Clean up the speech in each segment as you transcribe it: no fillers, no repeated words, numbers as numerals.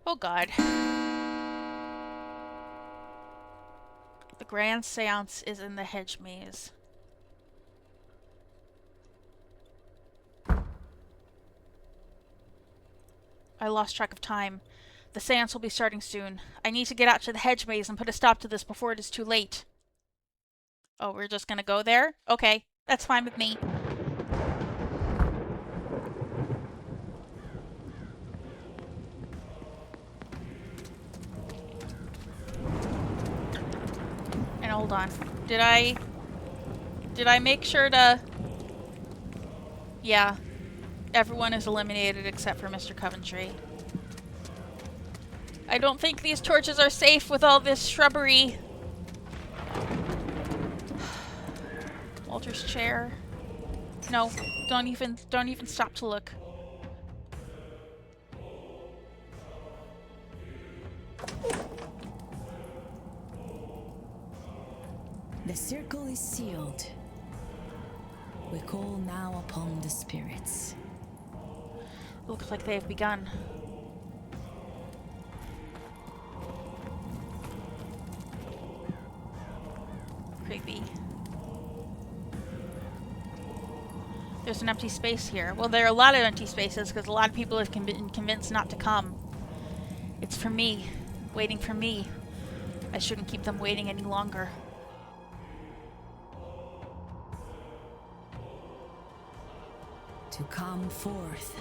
Oh god. The grand seance is in the hedge maze. I lost track of time. The seance will be starting soon. I need to get out to the hedge maze and put a stop to this before it is too late. Oh, we're just gonna go there? Okay, that's fine with me. And hold on. Did I make sure to... Yeah. Everyone is eliminated except for Mr. Coventry. I don't think these torches are safe with all this shrubbery. Walter's chair. No, don't even stop to look. The circle is sealed. We call now upon the spirits. Looks like they have begun. Creepy. There's an empty space here. Well, there are a lot of empty spaces because a lot of people have been convinced not to come. It's for me. Waiting for me. I shouldn't keep them waiting any longer. To come forth,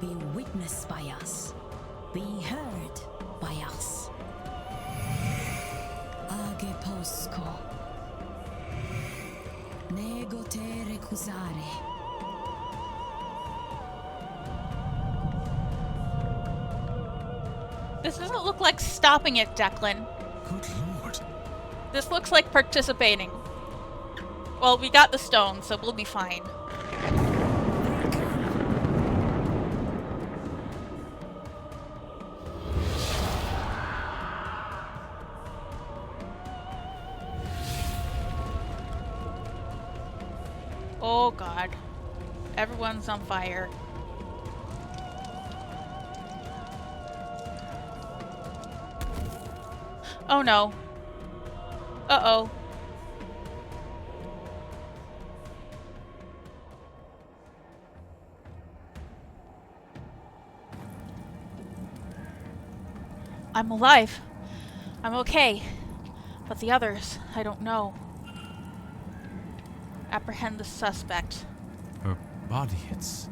being witnessed by us, being heard by us. Age posco. Nego te recusare. This doesn't look like stopping it, Declan. Good lord. This looks like participating. Well, we got the stone, so we'll be fine. Oh god. Everyone's on fire. Oh no. Uh-oh. I'm alive. I'm okay. But the others, I don't know. Apprehend the suspect. Her body, it's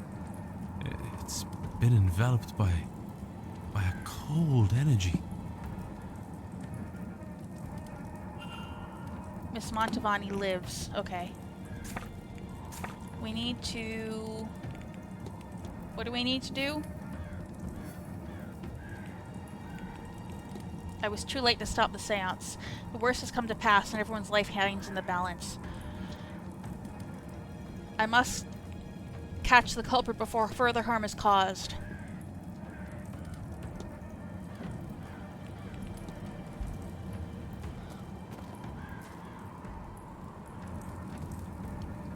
been enveloped by a cold energy. Miss Montavani lives. Okay. We need to... What do we need to do? I was too late to stop the seance. The worst has come to pass and everyone's life hangs in the balance. I must catch the culprit before further harm is caused.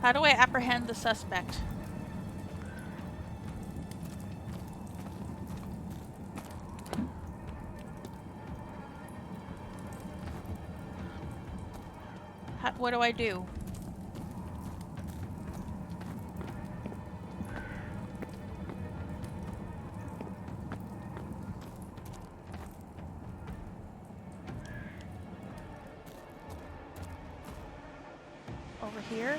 How do I apprehend the suspect? What do I do? Over here?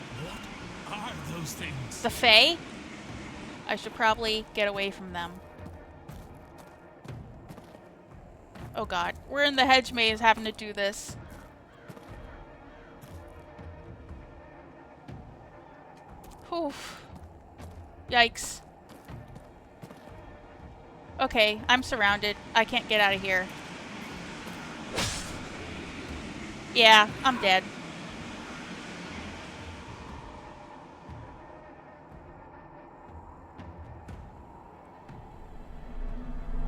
What are those things? The Fae? I should probably get away from them. Oh god. We're in the hedge maze having to do this. Oof. Yikes. Okay, I'm surrounded. I can't get out of here. Yeah, I'm dead.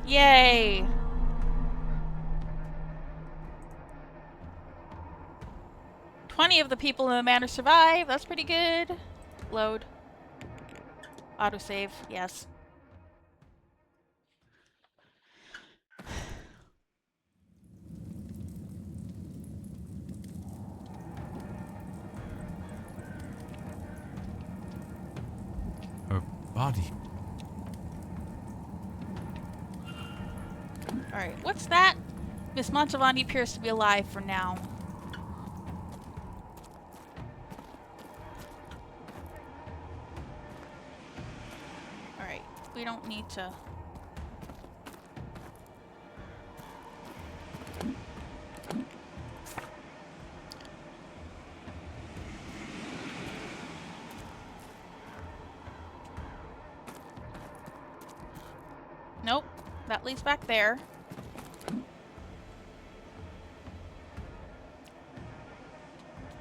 Yay! "20 of the people in the manor survive. That's pretty good." Load. Autosave. Yes. body. Alright, what's that? Miss Montavani appears to be alive for now. Alright, we don't need to... Nope, that leads back there.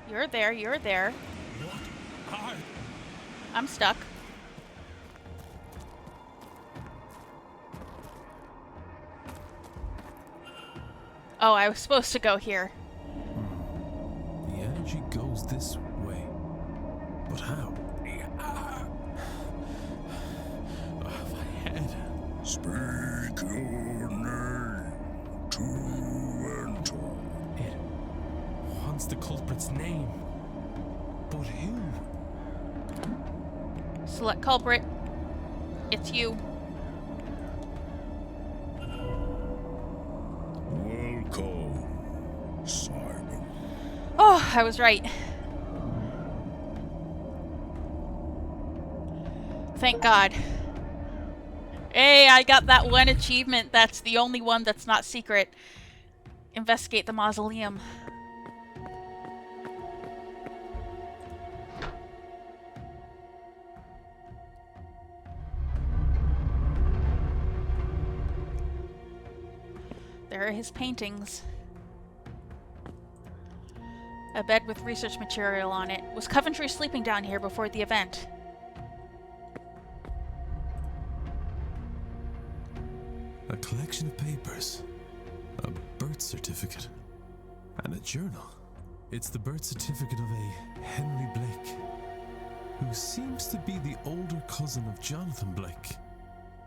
You're there, you're there. What? I'm stuck. Oh, I was supposed to go here. The energy goes this way. But how? My head. Speak your name to enter. It wants the culprit's name. But who? Select culprit. It's you. Welcome, Simon. Oh, I was right. Thank God. Hey, I got that one achievement. That's the only one that's not secret. Investigate the mausoleum. There are his paintings. A bed with research material on it. Was Coventry sleeping down here before the event? A collection of papers. A birth certificate. And a journal. It's the birth certificate of a Henry Blake, who seems to be the older cousin of Jonathan Blake,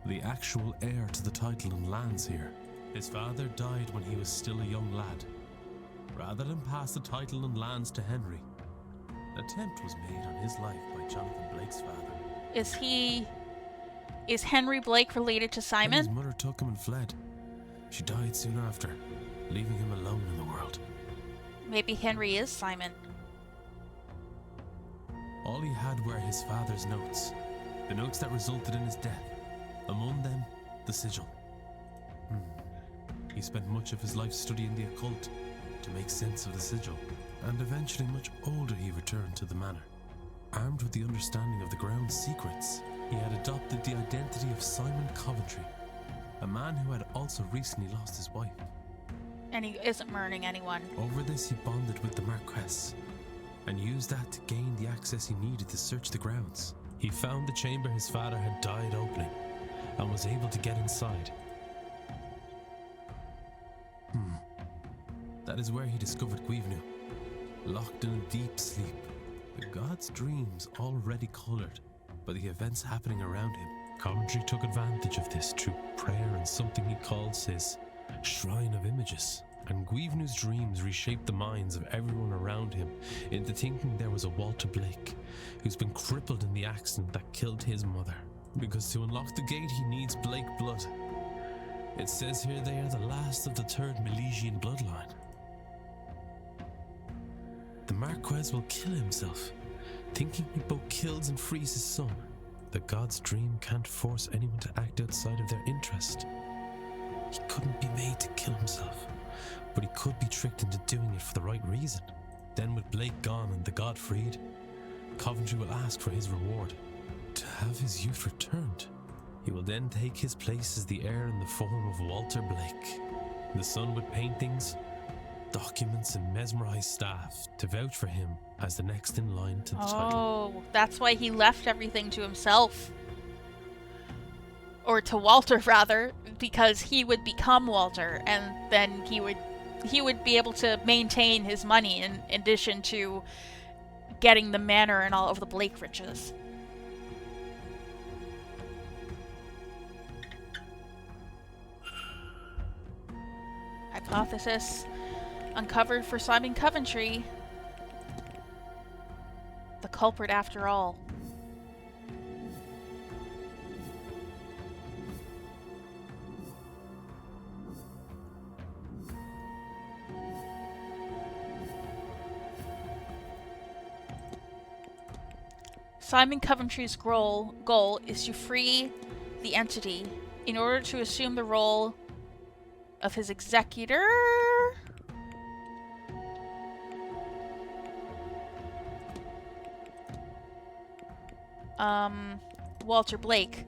the actual heir to the title and lands here. His father died when he was still a young lad. Rather than pass the title and lands to Henry, an attempt was made on his life by Jonathan Blake's father. Is Henry Blake related to Simon? Henry's mother took him and fled. She died soon after, leaving him alone in the world. Maybe Henry is Simon. All he had were his father's notes, the notes that resulted in his death. Among them, the sigil. He spent much of his life studying the occult to make sense of the sigil, and eventually, much older, he returned to the manor. Armed with the understanding of the ground's secrets, he had adopted the identity of Simon Coventry, a man who had also recently lost his wife. And he isn't murdering anyone. Over this, he bonded with the Marquess, and used that to gain the access he needed to search the grounds. He found the chamber his father had died opening, and was able to get inside. That is where he discovered Guivnu, locked in a deep sleep, the god's dreams already coloured by the events happening around him. Coventry took advantage of this through prayer and something he calls his Shrine of Images, and Guivnu's dreams reshaped the minds of everyone around him into thinking there was a Walter Blake who's been crippled in the accident that killed his mother. Because to unlock the gate he needs Blake blood. It says here they are the last of the third Milesian bloodline. The Marquess will kill himself, thinking he both kills and frees his son. The god's dream can't force anyone to act outside of their interest. He couldn't be made to kill himself, but he could be tricked into doing it for the right reason. Then with Blake gone and the god freed, Coventry will ask for his reward, to have his youth returned. He will then take his place as the heir in the form of Walter Blake, the son with paintings, documents and mesmerized staff to vouch for him as the next in line to the title. Oh, that's why he left everything to himself. Or to Walter, rather, because he would become Walter, and then he would be able to maintain his money in addition to getting the manor and all of the Blake riches. Hypothesis uncovered for Simon Coventry. The culprit after all. Simon Coventry's goal is to free the entity in order to assume the role of his executor. Walter Blake,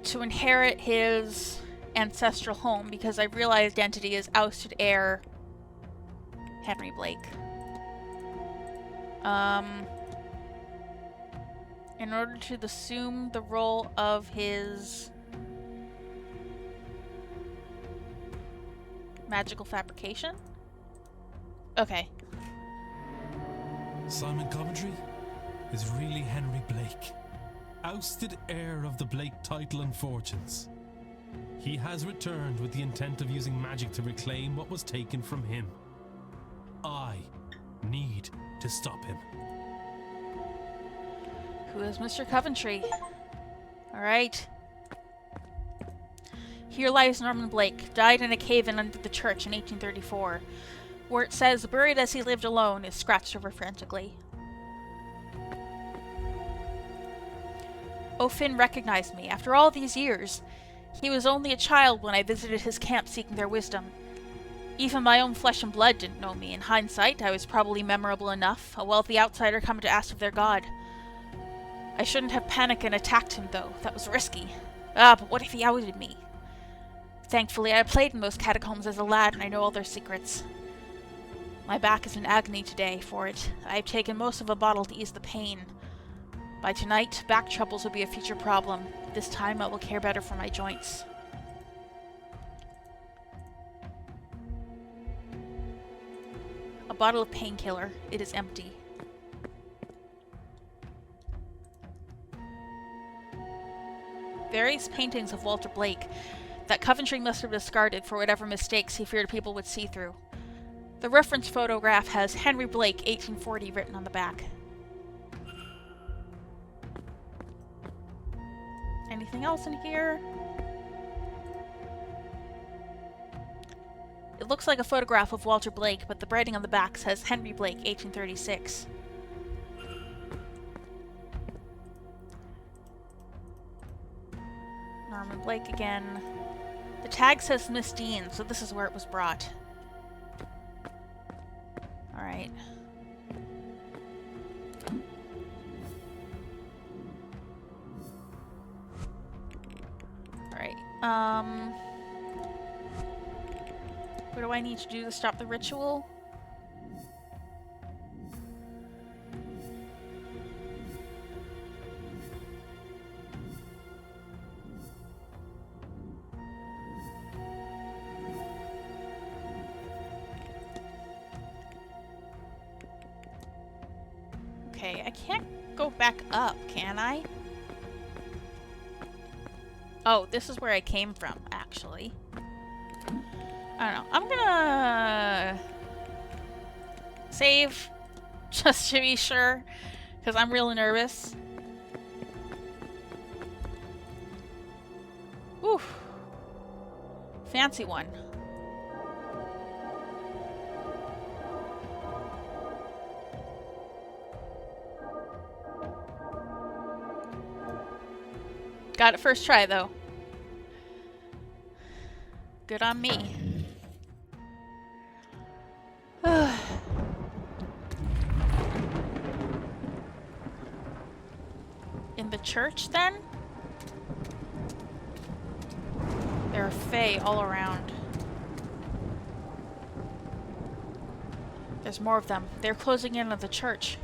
to inherit his ancestral home, because I realized entity is ousted heir Henry Blake. In order to assume the role of his magical fabrication? Okay. Simon Coventry is really Henry Blake, ousted heir of the Blake title and fortunes. He has returned with the intent of using magic to reclaim what was taken from him. I need to stop him. Who is Mr. Coventry? Alright. Here lies Norman Blake, died in a cave-in under the church in 1834. Where it says, buried as he lived alone, is scratched over frantically. O'Finn recognized me. After all these years, he was only a child when I visited his camp seeking their wisdom. Even my own flesh and blood didn't know me. In hindsight, I was probably memorable enough, a wealthy outsider coming to ask of their god. I shouldn't have panicked and attacked him, though. That was risky. But what if he outed me? Thankfully, I played in those catacombs as a lad, and I know all their secrets. My back is in agony today for it. I have taken most of a bottle to ease the pain. By tonight, back troubles will be a future problem. This time, I will care better for my joints. A bottle of painkiller. It is empty. Various paintings of Walter Blake that Coventry must have discarded for whatever mistakes he feared people would see through. The reference photograph has Henry Blake, 1840, written on the back. Anything else in here? It looks like a photograph of Walter Blake, but the writing on the back says Henry Blake, 1836. Norman Blake again. The tag says Miss Dean, so this is where it was brought. Alright. Alright, what do I need to do to stop the ritual? Okay, I can't go back up, can I? Oh, this is where I came from, actually. I don't know. I'm gonna save just to be sure, because I'm really nervous. Oof. Fancy one. Got it first try, though. Good on me. In the church, then? There are fae all around. There's more of them. They're closing in on the church.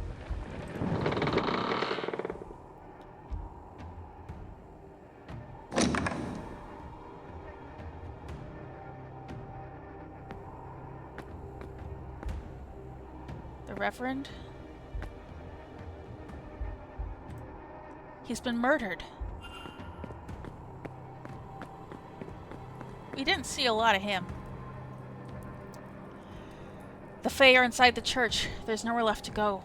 Reverend? He's been murdered. We didn't see a lot of him. The Fae are inside the church. There's nowhere left to go.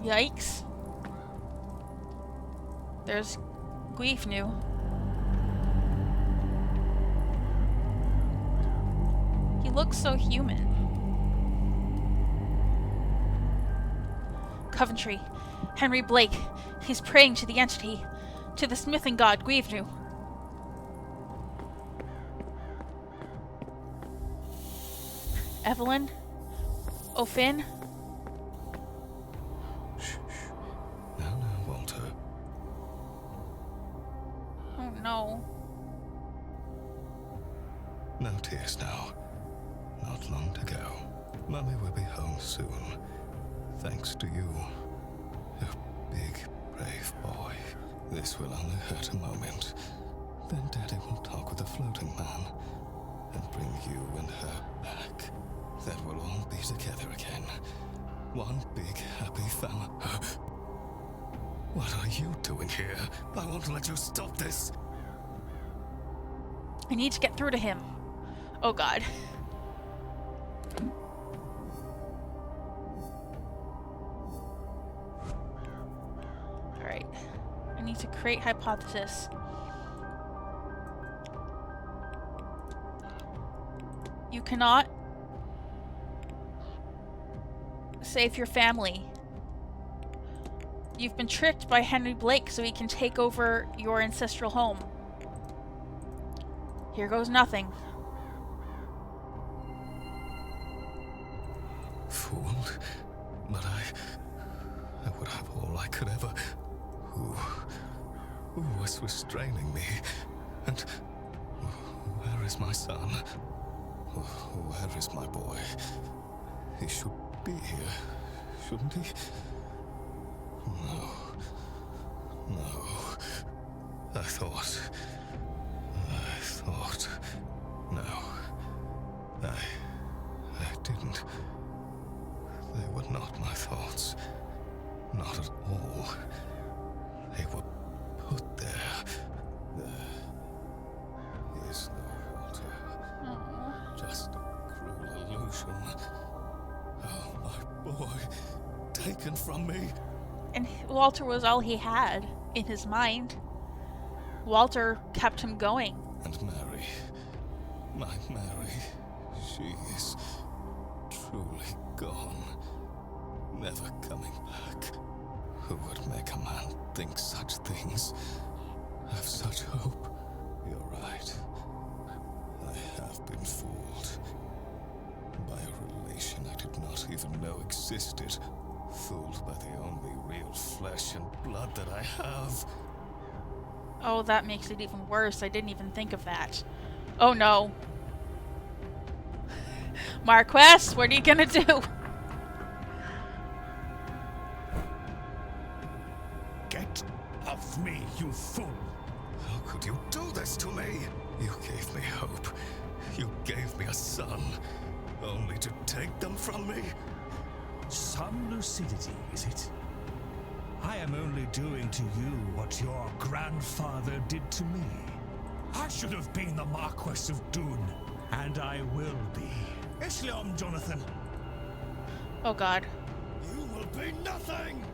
Yikes. There's Guifnu. looks so human. Coventry. Henry Blake. He's praying to the entity. To the smithing god Guivnu. Evelyn? O'Finn? Shh. Now, Walter. Oh no. No tears now. Not long to go. Mummy will be home soon. Thanks to you. You big, brave boy. This will only hurt a moment. Then Daddy will talk with the floating man and bring you and her back. Then we'll all be together again. One big, happy family. What are you doing here? I won't let you stop this. I need to get through to him. Oh god. Alright. I need to create hypothesis. You cannot save your family. You've been tricked by Henry Blake so he can take over your ancestral home. Here goes nothing. Fooled? But I would have all I could ever. Who was restraining me? And where is my son? Where is my boy? He should be here, shouldn't he? No. I thought. No. I didn't. They were not my thoughts. Not at all. They were put there. There is no Walter. Just a cruel illusion. Oh, my boy. Taken from me. And Walter was all he had in his mind. Walter kept him going. And Mary. My Mary. She is truly gone. Never coming back. Who would make a man think such things? Have such hope? You're right. I have been fooled. By a relation I did not even know existed. Fooled by the only real flesh and blood that I have. Oh, that makes it even worse. I didn't even think of that. Oh no. Marquess, what are you gonna do? Get off me, you fool! How could you do this to me? You gave me hope. You gave me a son. Only to take them from me? Some lucidity, is it? I am only doing to you what your grandfather did to me. I should have been the Marquess of Doon, and I will be. Islam, Jonathan. Oh god. You will be nothing!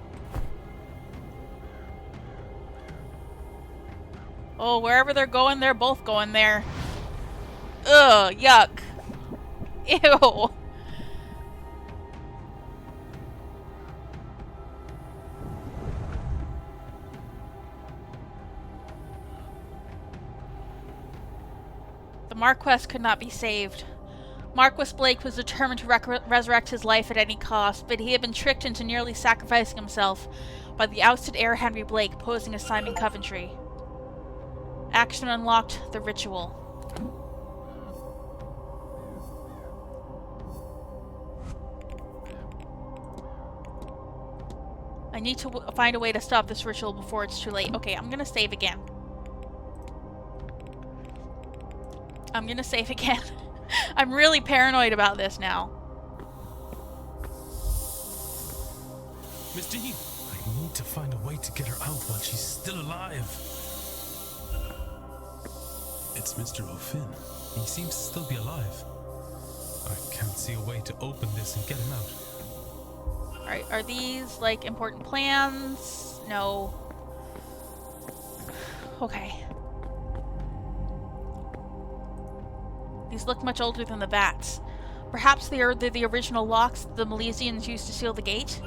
Oh, wherever they're going, they're both going there. Ugh, yuck. Ew. The Marquess could not be saved. Marquess Blake was determined to resurrect his life at any cost, but he had been tricked into nearly sacrificing himself by the ousted heir Henry Blake posing as Simon Coventry. Action unlocked the ritual. I need to find a way to stop this ritual before it's too late. Okay, I'm gonna save again. I'm really paranoid about this now. Miss Jean, I need to find a way to get her out while she's still alive. It's Mr. O'Finn. He seems to still be alive. I can't see a way to open this and get him out. Alright, are these like important plans? No. Okay. These look much older than the bats. Perhaps they are the original locks the Milesians used to seal the gate?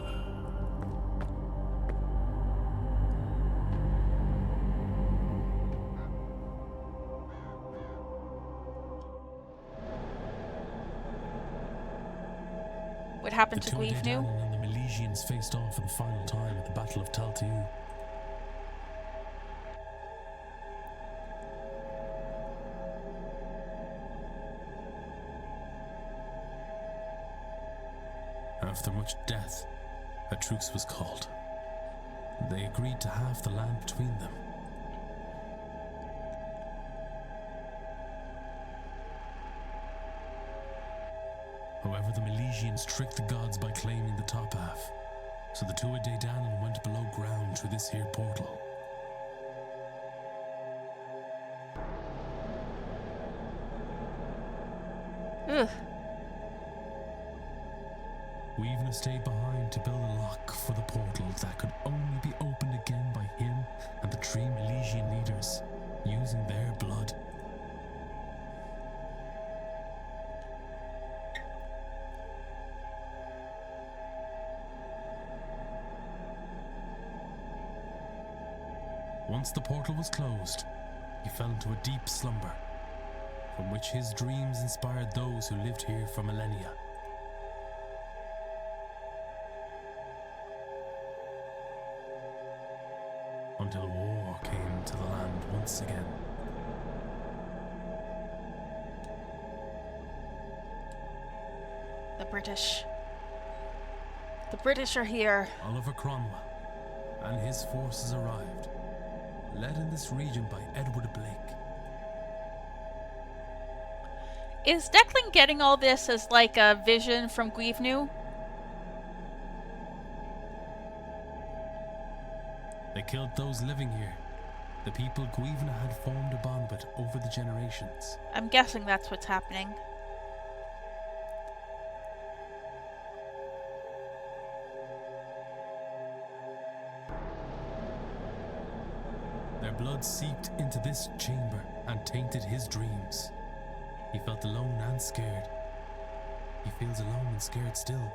What happened to Tuatha De Gwyfnu? Danann and the Milesians faced off for the final time at the Battle of Taltu. After much death, a truce was called. They agreed to halve the land between them. However, the Milesians tricked the gods by claiming the top half, so the Tuatha De Danann went below ground through this here portal. Ugh. Gwyfnu stayed behind to build a lock for the portal that could only be opened again by him and the 3 Milesian leaders, using their blood. Once the portal was closed, he fell into a deep slumber, from which his dreams inspired those who lived here for millennia. Until war came to the land once again. The British. The British are here. Oliver Cromwell and his forces arrived, led in this region by Edward Blake. Is Declan getting all this as like a vision from Gwyfnu? They killed those living here, the people Gwyfnu had formed a bond with over the generations. I'm guessing that's what's happening. Their blood seeped into this chamber and tainted his dreams. He felt alone and scared. He feels alone and scared still.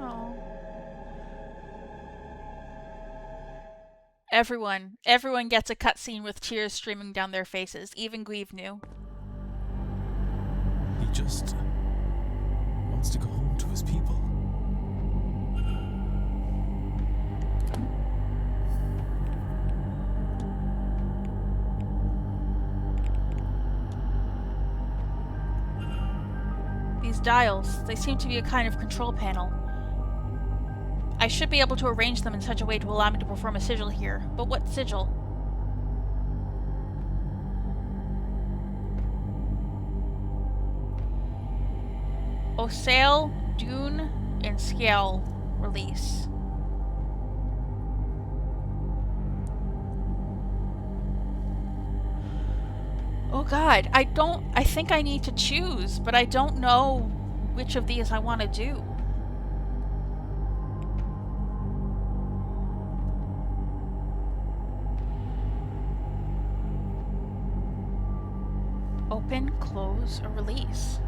Oh. Everyone gets a cutscene with tears streaming down their faces, even Gwyfnu. He just wants to go home to his people. These dials, they seem to be a kind of control panel. I should be able to arrange them in such a way to allow me to perform a sigil here, but what sigil? Osail, Dune, and Scale release. Oh god, I think I need to choose, but I don't know which of these I want to do. Open, close, or release.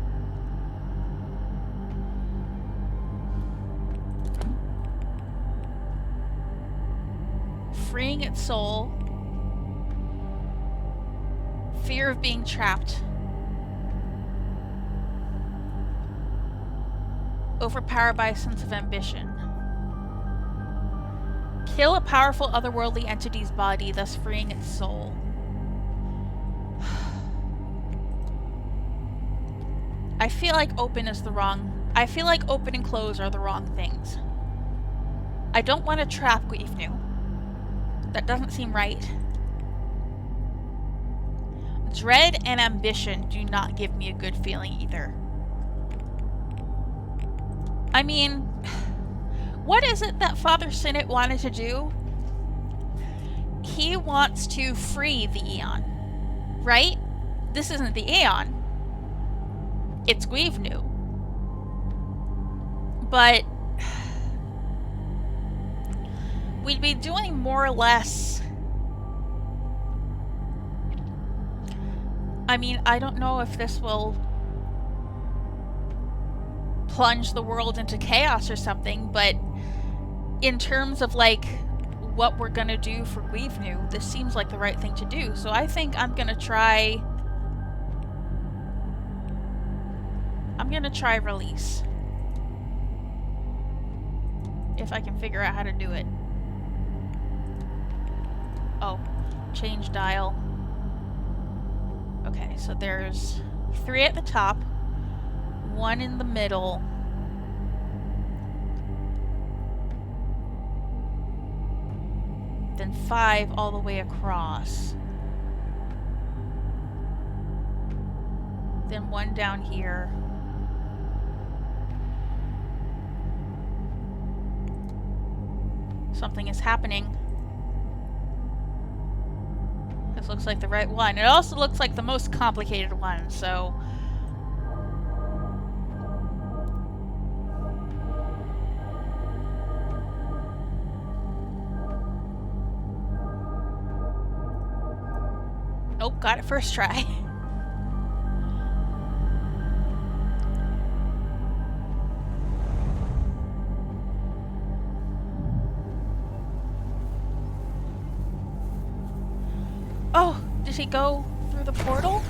Freeing its soul. Fear of being trapped. Overpowered by a sense of ambition. Kill a powerful otherworldly entity's body, thus freeing its soul. I feel like open and close are the wrong things. I don't want to trap Gwyfnu. That doesn't seem right. Dread and ambition do not give me a good feeling either. I mean, what is it that Father Sinnott wanted to do? He wants to free the Aeon, right? This isn't the Aeon. It's Gwyfnu. But we'd be doing more or less I mean, I don't know if this will plunge the world into chaos or something, but in terms of like what we're gonna do for Guivenu, this seems like the right thing to do. So I think I'm gonna try release. If I can figure out how to do it. Oh, change dial. Okay, so there's 3 at the top, 1 in the middle, then 5 all the way across, then 1 down here. Something is happening. This looks like the right one. It also looks like the most complicated one, so... Nope, got it first try. Oh, did he go through the portal?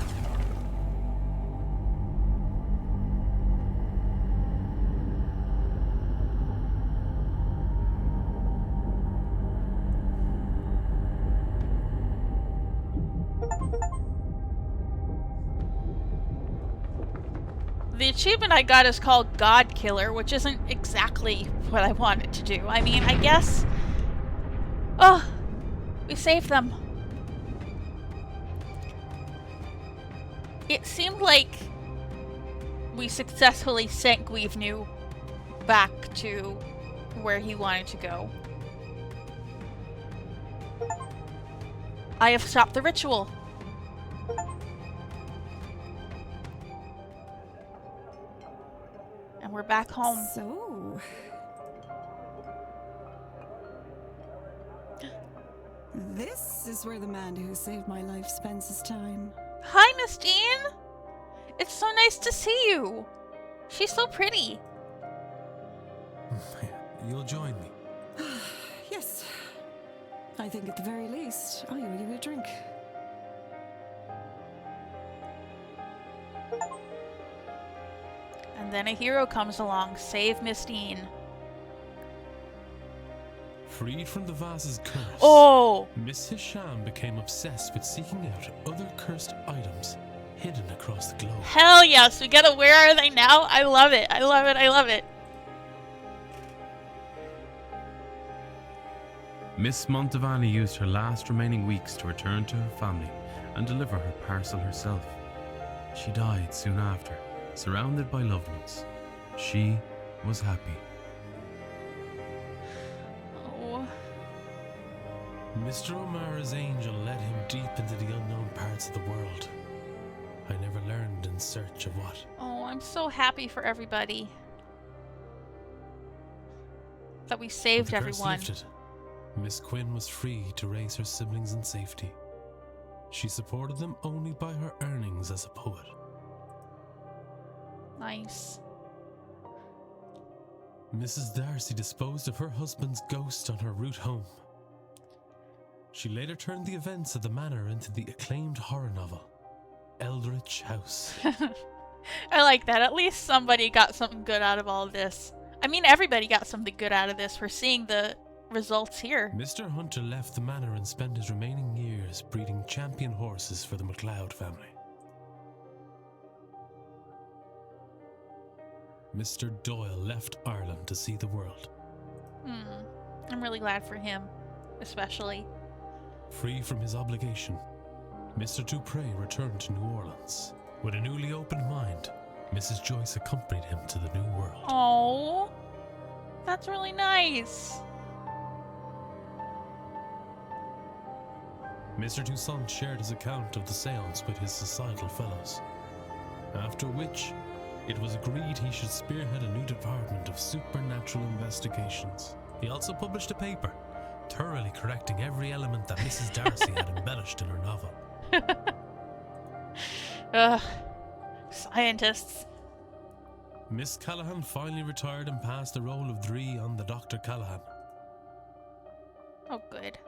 The achievement I got is called God Killer, which isn't exactly what I wanted to do. I mean, I guess... Oh, we saved them. It seemed like we successfully sent Guivenu back to where he wanted to go. I have stopped the ritual. And we're back home. So... this is where the man who saved my life spends his time. Hi, Miss Jean! It's so nice to see you! She's so pretty. You'll join me. Yes. I think at the very least, I owe you a drink. And then a hero comes along, save Miss Jean. Freed from the vase's curse, Oh! Miss Hisham became obsessed with seeking out other cursed items hidden across the globe. Hell yes, we gotta where are they now? I love it, I love it, I love it. Miss Montevani used her last remaining weeks to return to her family and deliver her parcel herself. She died soon after, surrounded by loved ones. She was happy. Oh. Mr. O'Mara's angel led him deep into the unknown parts of the world. I never learned in search of what. Oh, I'm so happy for everybody. That we saved With the curse everyone. lifted, Miss Quinn was free to raise her siblings in safety. She supported them only by her earnings as a poet. Nice. Mrs. Darcy disposed of her husband's ghost on her route home. She later turned the events of the manor into the acclaimed horror novel, Eldritch House. I like that. At least somebody got something good out of all of this. I mean, everybody got something good out of this. We're seeing the results here. Mr. Hunter left the manor and spent his remaining years breeding champion horses for the MacLeod family. Mr. Doyle left Ireland to see the world. I'm really glad for him, especially. Free from his obligation, Mr. Dupre returned to New Orleans. With a newly opened mind, Mrs. Joyce accompanied him to the New World. Oh, that's really nice. Mr. Toussaint shared his account of the séance with his societal fellows, after which it was agreed he should spearhead a new department of supernatural investigations. He also published a paper, thoroughly correcting every element that Mrs. Darcy had embellished in her novel. Ugh. Scientists. Miss Callahan finally retired and passed the role of Dree on the Dr. Callahan. Oh, good.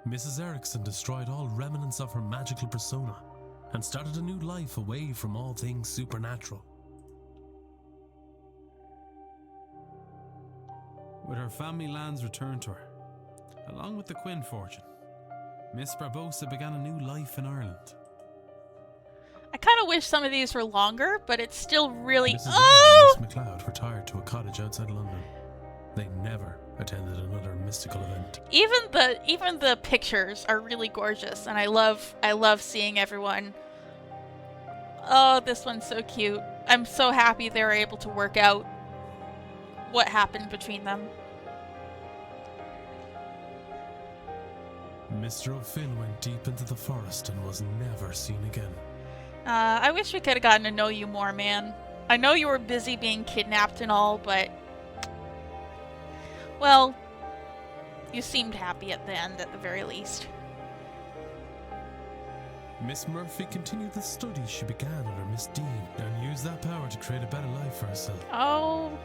Mrs. Erickson destroyed all remnants of her magical persona and started a new life away from all things supernatural. With her family lands returned to her, along with the Quinn fortune, Miss Barbosa began a new life in Ireland. I kind of wish some of these were longer, but it's still really... Mrs. Oh! and Miss MacLeod retired to a cottage outside London. They never attended another mystical event. Even the pictures are really gorgeous, and I love seeing everyone. Oh, this one's so cute. I'm so happy they were able to work out what happened between them. Mr. O'Finn went deep into the forest and was never seen again. I wish we could have gotten to know you more, man. I know you were busy being kidnapped and all, but... Well, you seemed happy at the end, at the very least. Miss Murphy continued the studies she began under Miss Dean and used that power to create a better life for herself. Oh,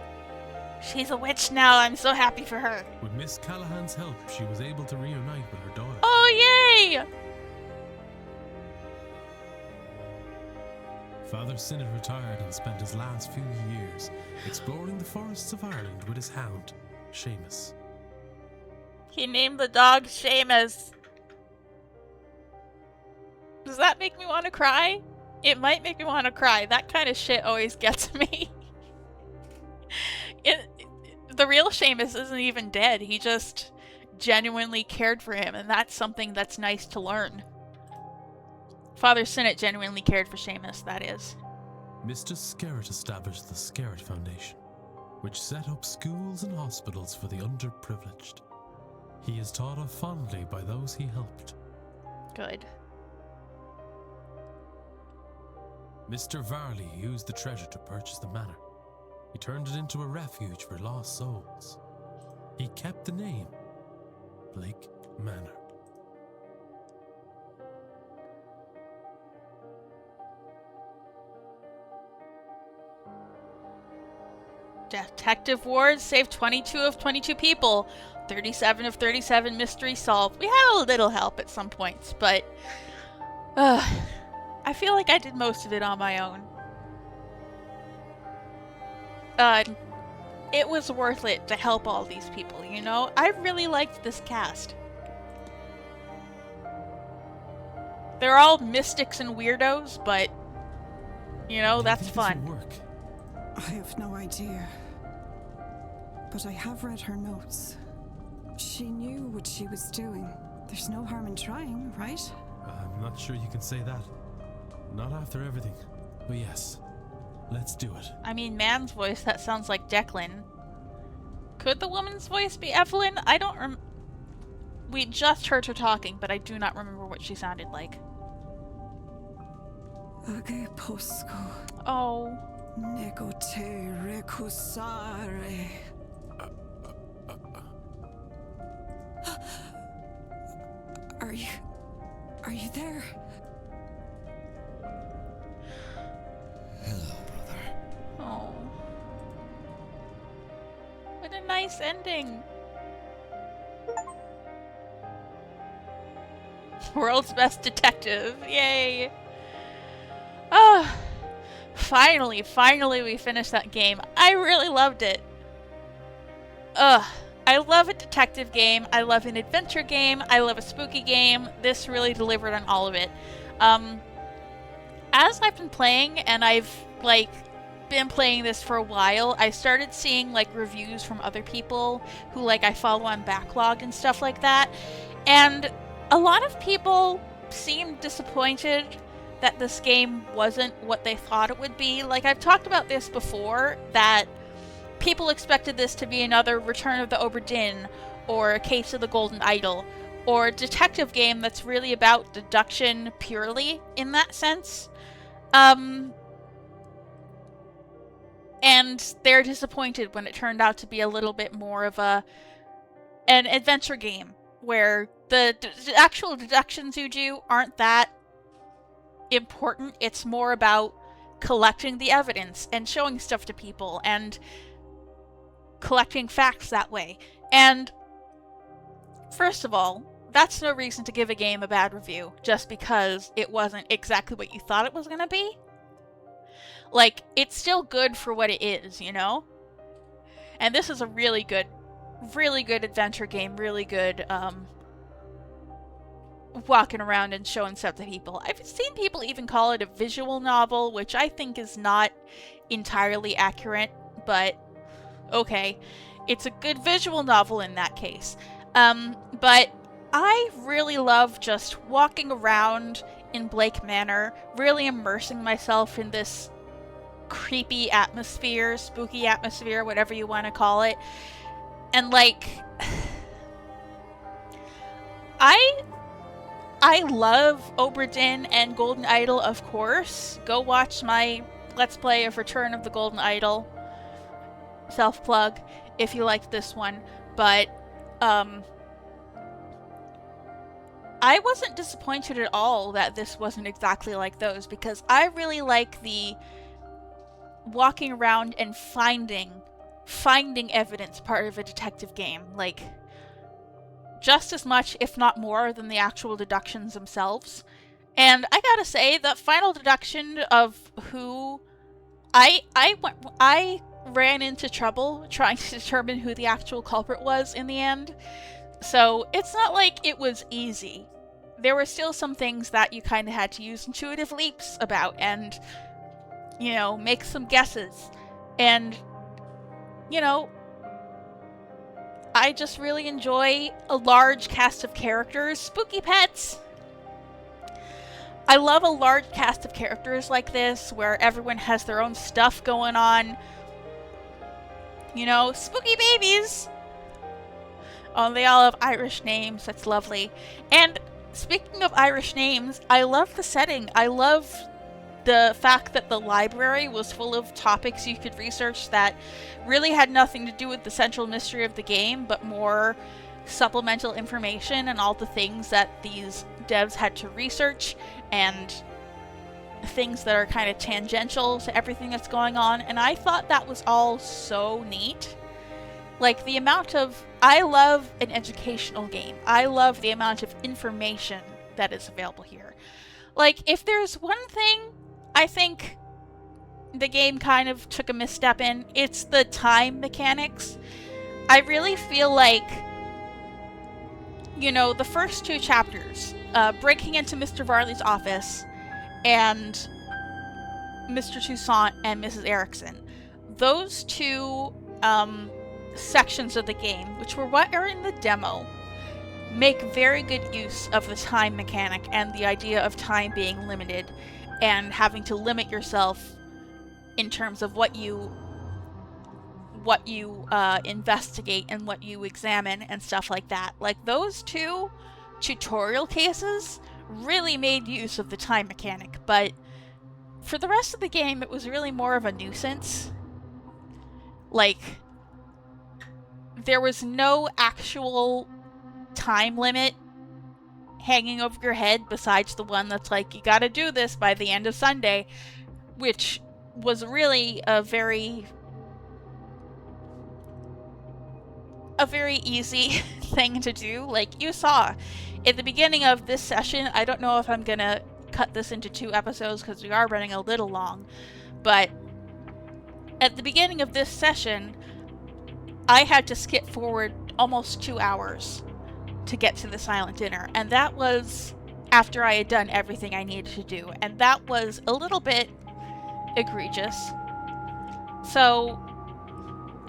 she's a witch now. I'm so happy for her. With Miss Callahan's help, she was able to reunite with her daughter. Oh, yay! Father Sinnott retired and spent his last few years exploring the forests of Ireland with his hound, Seamus. He named the dog Seamus. Does that make me want to cry? It might make me want to cry. That kind of shit always gets me. The real Seamus isn't even dead. He just genuinely cared for him, and that's something that's nice to learn. Father Sinnott genuinely cared for Seamus, that is. Mr. Skerritt established the Skerritt Foundation, which set up schools and hospitals for the underprivileged. He is thought of fondly by those he helped. Good. Mr. Varley used the treasure to purchase the manor. He turned it into a refuge for lost souls. He kept the name Blake Manor. Detective Ward saved 22 of 22 people. 37 of 37 mysteries solved. We had a little help at some points, but I feel like I did most of it on my own. It was worth it to help all these people, you know? I really liked this cast. They're all mystics and weirdos, but, you know, that's fun. Work. I have no idea. But I have read her notes. She knew what she was doing. There's no harm in trying, right? I'm not sure you can say that. Not after everything. But yes, let's do it. I mean, man's voice, that sounds like Declan. Could the woman's voice be Evelyn? I don't We just heard her talking, but I do not remember what she sounded like. Age posco. Oh. Nego te recusare. Are you there? Hello, brother. Oh. What a nice ending. World's best detective. Yay. Oh. Finally we finished that game. I really loved it. I love a detective game. I love an adventure game. I love a spooky game. This really delivered on all of it. As I've been playing, and I've, been playing this for a while, I started seeing, reviews from other people who, I follow on Backlog and stuff like that. And a lot of people seemed disappointed that this game wasn't what they thought it would be. I've talked about this before, that people expected this to be another Return of the Obra Dinn, or A Case of the Golden Idol, or a detective game that's really about deduction purely in that sense. And they're disappointed when it turned out to be a little bit more of an adventure game, where the actual deductions you do aren't that important. It's more about collecting the evidence and showing stuff to people and collecting facts that way. And first of all, that's no reason to give a game a bad review just because it wasn't exactly what you thought it was going to be. Like, it's still good for what it is, you know? And this is a really good adventure game, really good, walking around and showing stuff to people. I've seen people even call it a visual novel, which I think is not entirely accurate, but okay. It's a good visual novel in that case. But I really love just walking around in Blake Manor, really immersing myself in this creepy atmosphere, spooky atmosphere, whatever you want to call it. And like, I love Obra Dinn and Golden Idol, of course. Go watch my Let's Play of Return of the Golden Idol. Self-plug if you liked this one. But, I wasn't disappointed at all that this wasn't exactly like those, because I really like the walking around and finding evidence part of a detective game. Like, just as much, if not more, than the actual deductions themselves. And I gotta say, that final deduction of who... I ran into trouble trying to determine who the actual culprit was in the end. So it's not like it was easy. There were still some things that you kind of had to use intuitive leaps about and, you know, make some guesses. And, you know, I just really enjoy a large cast of characters. Spooky pets! I love a large cast of characters like this, where everyone has their own stuff going on. You know, spooky babies! Oh, they all have Irish names. That's lovely. And speaking of Irish names, I love the setting. I love the fact that the library was full of topics you could research that really had nothing to do with the central mystery of the game, but more supplemental information and all the things that these devs had to research and things that are kind of tangential to everything that's going on. And I thought that was all so neat. Like, the amount of... I love an educational game. I love the amount of information that is available here. Like, if there's one thing I think the game kind of took a misstep in, it's the time mechanics. I really feel like, you know, the first two chapters, breaking into Mr. Varley's office and Mr. Toussaint and Mrs. Erickson, those two, sections of the game, which were what are in the demo, make very good use of the time mechanic and the idea of time being limited and having to limit yourself in terms of what you investigate and what you examine and stuff like that. Like, those two tutorial cases really made use of the time mechanic, but for the rest of the game it was really more of a nuisance. Like, there was no actual time limit hanging over your head besides the one that's like, you gotta do this by the end of Sunday, which was really a very easy thing to do. Like, you saw at the beginning of this session, I don't know if I'm gonna cut this into 2 episodes because we are running a little long, but at the beginning of this session, I had to skip forward almost 2 hours to get to the silent dinner, and that was after I had done everything I needed to do, and that was a little bit egregious. So,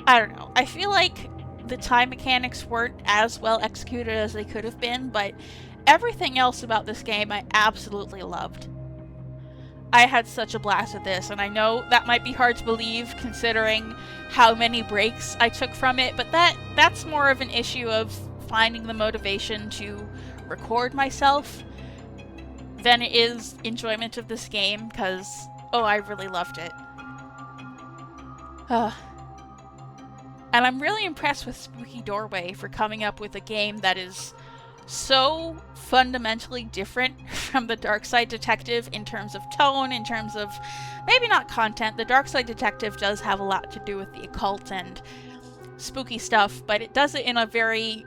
I don't know. I feel like the time mechanics weren't as well executed as they could have been, but everything else about this game I absolutely loved. I had such a blast with this, and I know that might be hard to believe considering how many breaks I took from it, but that's more of an issue of finding the motivation to record myself than it is enjoyment of this game, because, oh, I really loved it. And I'm really impressed with Spooky Doorway for coming up with a game that is so fundamentally different from the Dark Side Detective in terms of tone, in terms of maybe not content. The Dark Side Detective does have a lot to do with the occult and spooky stuff, but it does it in a very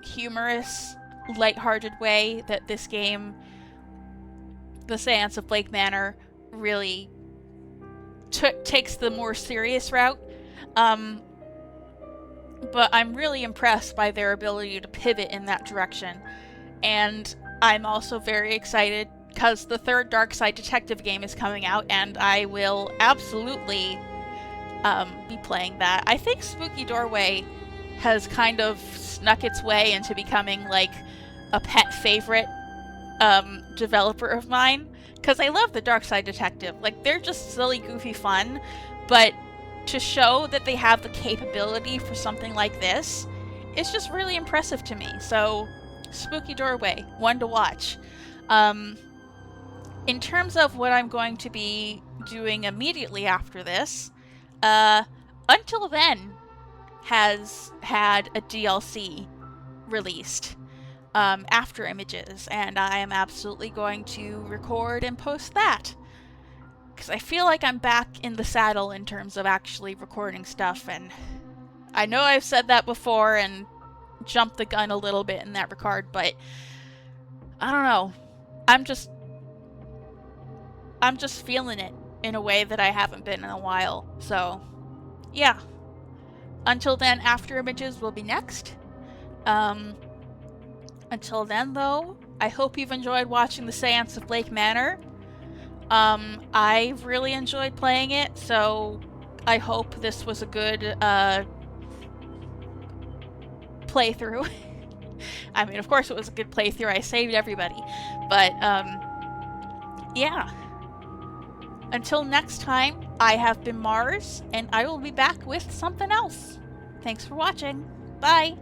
humorous, lighthearted way that this game, The Séance of Blake Manor, really takes the more serious route. But I'm really impressed by their ability to pivot in that direction. And I'm also very excited because the third Dark Side Detective game is coming out, and I will absolutely be playing that. I think Spooky Doorway has kind of snuck its way into becoming like a pet favorite developer of mine, because I love the Dark Side Detective. Like, they're just silly, goofy fun, but to show that they have the capability for something like this is just really impressive to me. So, Spooky Doorway, one to watch. In terms of what I'm going to be doing immediately after this, Until Then has had a DLC released, After Images, and I am absolutely going to record and post that. Because I feel like I'm back in the saddle in terms of actually recording stuff, and I know I've said that before and jumped the gun a little bit in that regard, but I don't know. I'm just feeling it in a way that I haven't been in a while. So, yeah. Until Then, After Images will be next. Until then, though, I hope you've enjoyed watching The Séance of Blake Manor. I've really enjoyed playing it, so I hope this was a good playthrough. I mean, of course it was a good playthrough. I saved everybody. But, yeah. Until next time, I have been Mars, and I will be back with something else. Thanks for watching. Bye!